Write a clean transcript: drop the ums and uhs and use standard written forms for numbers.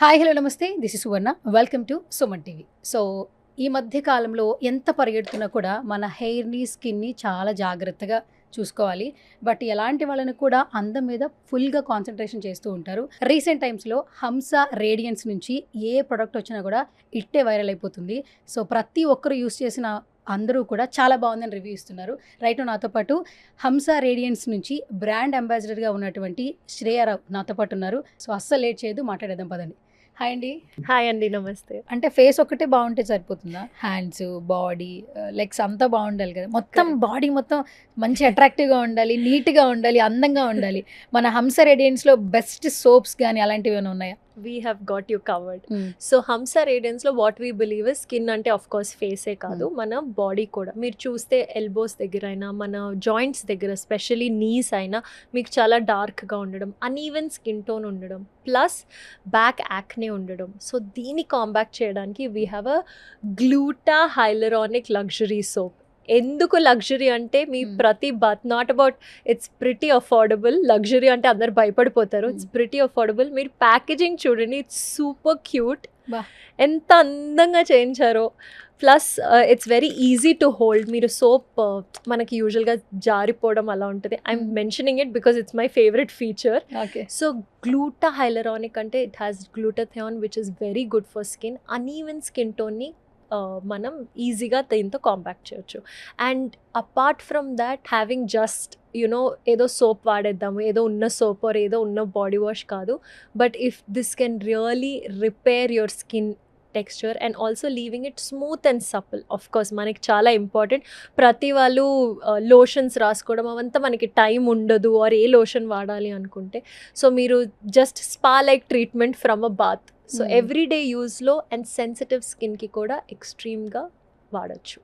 Hi hello నమస్తే this is Suvarna welcome to Suman TV. So ఈ మధ్య కాలంలో ఎంత పరిగెడుతున్నా కూడా మన హెయిర్ని స్కిన్ని చాలా జాగ్రత్తగా చూసుకోవాలి. బట్ ఎలాంటి వాళ్ళని కూడా అందం మీద ఫుల్గా కాన్సన్ట్రేషన్ చేస్తూ ఉంటారు. రీసెంట్ టైమ్స్లో హంస రేడియన్స్ నుంచి ఏ ప్రోడక్ట్ వచ్చినా కూడా ఇట్టే వైరల్ అయిపోతుంది. సో ప్రతి ఒక్కరు యూస్ చేసిన అందరూ కూడా చాలా బాగుందని రివ్యూ ఇస్తున్నారు. రైట్ నాతో పాటు హంస రేడియన్స్ నుంచి బ్రాండ్ అంబాసిడర్గా ఉన్నటువంటి శ్రేయారావు నాతో పాటు ఉన్నారు. సో అస్సలు లేట్ చేయదు, మాట్లాడేద్దాం పదండి. హాయ్ అండి. హాయ్ అండి, నమస్తే. అంటే ఫేస్ ఒక్కటే బాగుంటే సరిపోతుందా? హ్యాండ్స్, బాడీ, లెగ్స్ అంతా బాగుండాలి కదా. మొత్తం బాడీ మొత్తం మంచి అట్రాక్టివ్గా ఉండాలి, నీట్గా ఉండాలి, అందంగా ఉండాలి. మన హంస రేడియన్స్లో బెస్ట్ సోప్స్ కానీ అలాంటివి ఏమైనా ఉన్నాయా? We have got you covered. So Hamsa రేడియన్స్లో what we believe is skin అంటే ఆఫ్ కోర్స్ ఫేసే కాదు, మన బాడీ కూడా. మీరు చూస్తే ఎల్బోస్ దగ్గర అయినా, మన జాయింట్స్ దగ్గర, స్పెషలీ నీస్ అయినా మీకు చాలా డార్క్గా ఉండడం, అన్ఈవెన్ స్కిన్ టోన్ ఉండడం, ప్లస్ బ్యాక్ యాక్నే ఉండడం. సో దీన్ని కాంబాక్ట్ చేయడానికి we have a gluta hyaluronic luxury soap. ఎందుకు లగ్జరీ అంటే మీ ప్రతి బాత్ not about it's pretty affordable. Luxury అంటే అందరు భయపడిపోతారు. It's pretty affordable. మీరు ప్యాకేజింగ్ చూడండి, ఇట్స్ సూపర్ క్యూట్. ఎంత అందంగా చేయించారో. Plus it's very easy to hold. మీరు సోప్ మనకి యూజువల్గా జారిపోవడం అలా ఉంటుంది. I'm mentioning it because it's my favourite feature. So gluta hyaluronic అంటే it has glutathione which is very good for skin. Uneven skin టోన్ని మనం ఈజీగా దీంతో కాంపాక్ట్ చేయొచ్చు. And apart from that, having just ఏదో సోప్ వాడేద్దాము, ఏదో ఉన్న సోప్ ఆర్ ఏదో ఉన్న బాడీ వాష్ కాదు. But if this can really repair your skin texture and also leaving it smooth and supple. Of course మనకి చాలా ఇంపార్టెంట్. ప్రతి వాళ్ళు లోషన్స్ రాసుకోవడం అవంతా మనకి టైం ఉండదు, ఆర్ ఏ లోషన్ వాడాలి అనుకుంటే. సో మీరు just spa like treatment from a bath. So everyday యూజ్లో అండ్ సెన్సిటివ్ స్కిన్కి కూడా ఎక్స్ట్రీమ్గా వాడచ్చు.